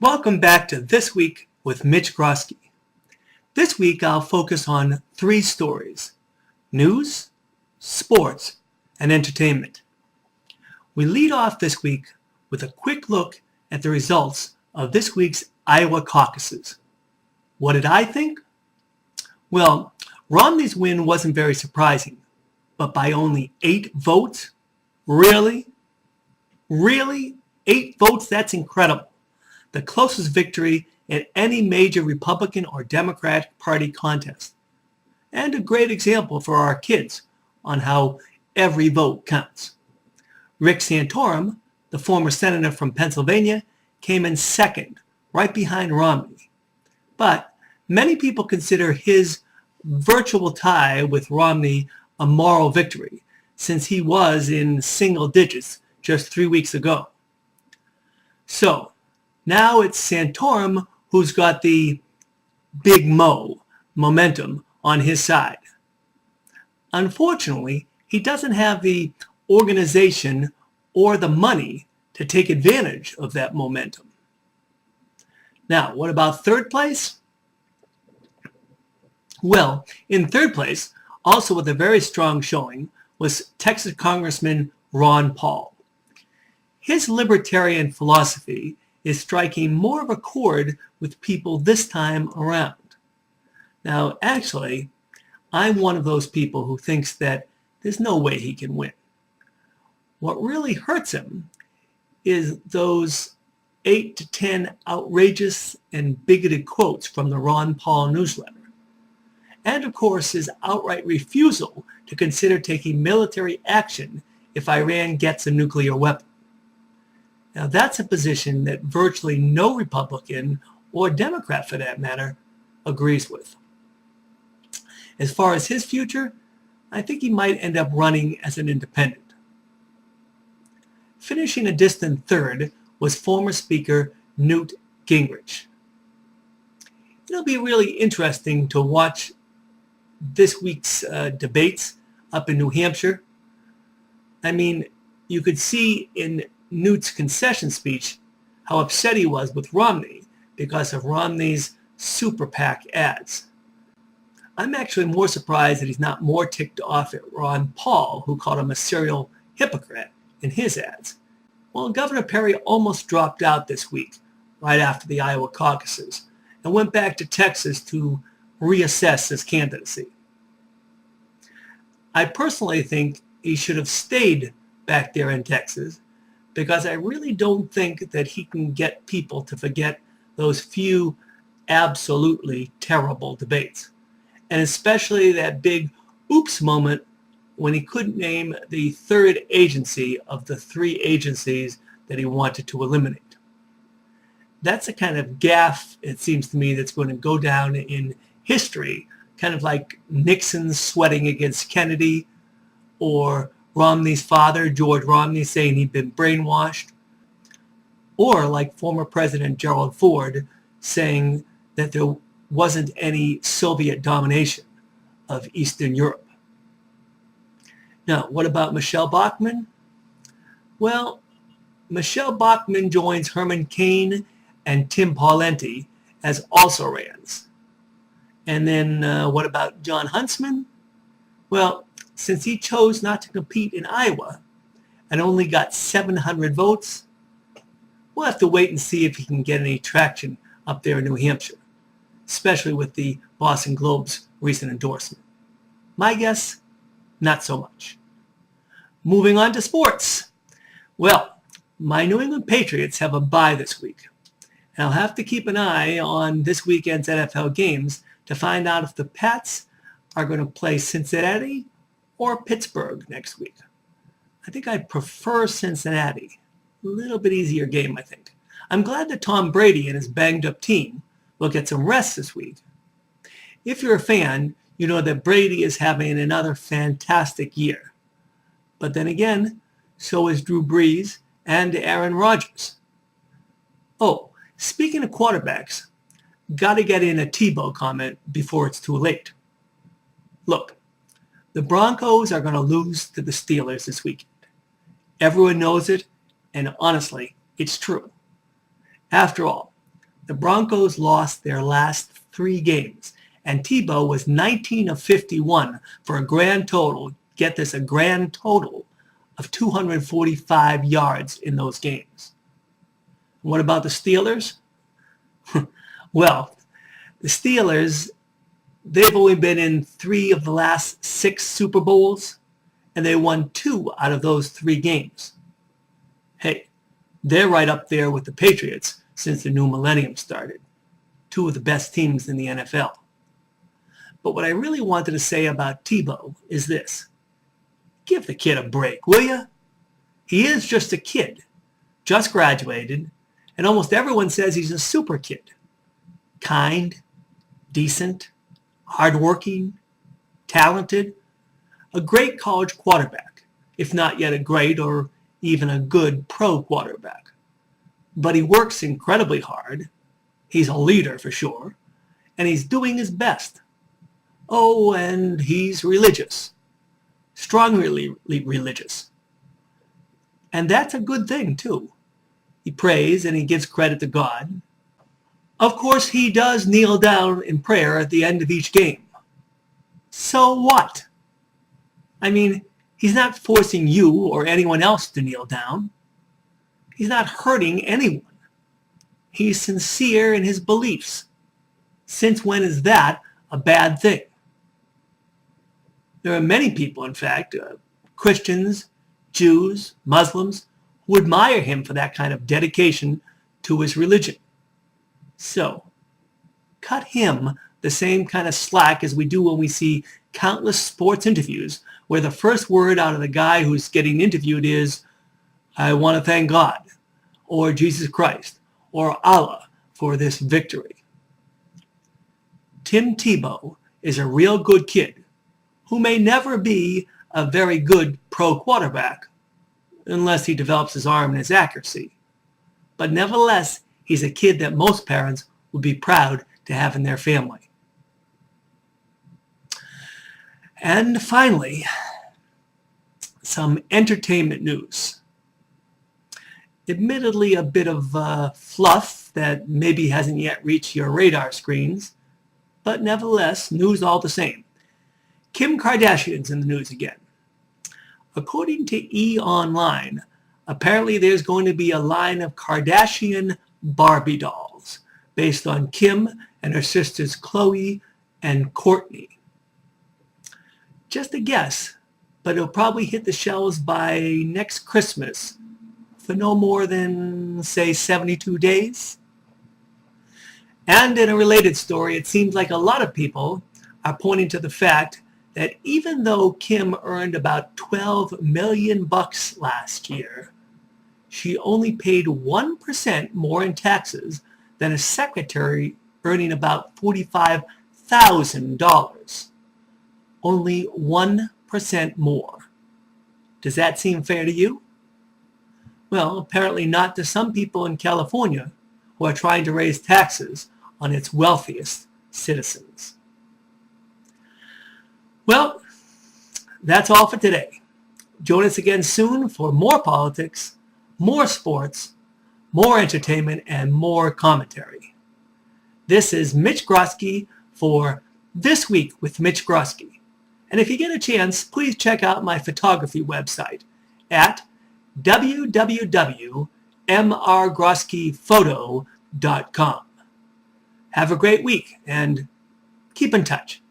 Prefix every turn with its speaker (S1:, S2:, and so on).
S1: Welcome back to This Week with Mitch Grosky. This week I'll focus on three stories: news, sports, and entertainment. We lead off this week with a quick look at the results of this week's Iowa caucuses. What did I think? Well, Romney's win wasn't very surprising, but by only 8 votes? Really? Really? 8 votes? That's incredible. The closest victory in any major Republican or Democratic Party contest. And a great example for our kids on how every vote counts. Rick Santorum, the former senator from Pennsylvania, came in second, right behind Romney. But many people consider his virtual tie with Romney a moral victory, since he was in single digits just 3 weeks ago. So, now it's Santorum who's got the big momentum on his side. Unfortunately, he doesn't have the organization or the money to take advantage of that momentum. Now, what about third place? Well, in third place, also with a very strong showing, was Texas Congressman Ron Paul. His libertarian philosophy is striking more of a chord with people this time around. Now, actually, I'm one of those people who thinks that there's no way he can win. What really hurts him is those 8 to 10 outrageous and bigoted quotes from the Ron Paul newsletter. And of course, his outright refusal to consider taking military action if Iran gets a nuclear weapon. Now, that's a position that virtually no Republican, or Democrat for that matter, agrees with. As far as his future, I think he might end up running as an independent. Finishing a distant third was former Speaker Newt Gingrich. It'll be really interesting to watch this week's debates up in New Hampshire. I mean, you could see in Newt's concession speech how upset he was with Romney because of Romney's super PAC ads. I'm actually more surprised that he's not more ticked off at Ron Paul, who called him a serial hypocrite in his ads. Well, Governor Perry almost dropped out this week, right after the Iowa caucuses, and went back to Texas to reassess his candidacy. I personally think he should have stayed back there in Texas, because I really don't think that he can get people to forget those few absolutely terrible debates. And especially that big oops moment when he couldn't name the third agency of the 3 agencies that he wanted to eliminate. That's a kind of gaffe, it seems to me, that's going to go down in history, kind of like Nixon sweating against Kennedy, or Romney's father, George Romney, saying he'd been brainwashed, or like former President Gerald Ford saying that there wasn't any Soviet domination of Eastern Europe. Now, what about Michelle Bachmann? Well, Michelle Bachmann joins Herman Cain and Tim Pawlenty as also-rans. And then what about John Huntsman? Well, since he chose not to compete in Iowa and only got 700 votes, we'll have to wait and see if he can get any traction up there in New Hampshire, especially with the Boston Globe's recent endorsement. My guess, not so much. Moving on to sports. Well, my New England Patriots have a bye this week, and I'll have to keep an eye on this weekend's NFL games to find out if the Pats are going to play Cincinnati or Pittsburgh next week. I think I'd prefer Cincinnati. A little bit easier game, I think. I'm glad that Tom Brady and his banged-up team will get some rest this week. If you're a fan, you know that Brady is having another fantastic year. But then again, so is Drew Brees and Aaron Rodgers. Oh, speaking of quarterbacks, got to get in a Tebow comment before it's too late. Look, the Broncos are going to lose to the Steelers this weekend. Everyone knows it, and honestly, it's true. After all, the Broncos lost their last 3 games, and Tebow was 19 of 51 for a grand total, get this, a grand total of 245 yards in those games. What about the Steelers? Well, the Steelers, they've only been in 3 of the last 6 Super Bowls, and they won 2 out of those 3 games. Hey, they're right up there with the Patriots since the new millennium started. 2 of the best teams in the NFL. But what I really wanted to say about Tebow is this. Give the kid a break, will you? He is just a kid, just graduated, and almost everyone says he's a super kid. Kind, decent, hardworking, talented, a great college quarterback, if not yet a great or even a good pro quarterback. But he works incredibly hard. He's a leader for sure, and he's doing his best. Oh, and he's religious, strongly religious. And that's a good thing, too. He prays and he gives credit to God. Of course, he does kneel down in prayer at the end of each game. So what? I mean, he's not forcing you or anyone else to kneel down. He's not hurting anyone. He's sincere in his beliefs. Since when is that a bad thing? There are many people, in fact, Christians, Jews, Muslims, who admire him for that kind of dedication to his religion. So, cut him the same kind of slack as we do when we see countless sports interviews where the first word out of the guy who's getting interviewed is, "I want to thank God," or "Jesus Christ," or "Allah" for this victory. Tim Tebow is a real good kid who may never be a very good pro quarterback unless he develops his arm and his accuracy. But nevertheless, he's a kid that most parents would be proud to have in their family. And finally, some entertainment news. Admittedly, a bit of fluff that maybe hasn't yet reached your radar screens, but nevertheless, news all the same. Kim Kardashian's in the news again. According to E! Online, apparently there's going to be a line of Kardashian Barbie dolls based on Kim and her sisters Khloe and Kourtney. Just a guess, but it'll probably hit the shelves by next Christmas for no more than, say, 72 days. And in a related story, it seems like a lot of people are pointing to the fact that even though Kim earned about $12 million last year, she only paid 1% more in taxes than a secretary earning about $45,000. Only 1% more. Does that seem fair to you? Well, apparently not to some people in California who are trying to raise taxes on its wealthiest citizens. Well, that's all for today. Join us again soon for more politics, more sports, more entertainment, and more commentary. This is Mitch Grosky for This Week with Mitch Grosky. And if you get a chance, please check out my photography website at www.mrgroskyphoto.com. Have a great week and keep in touch.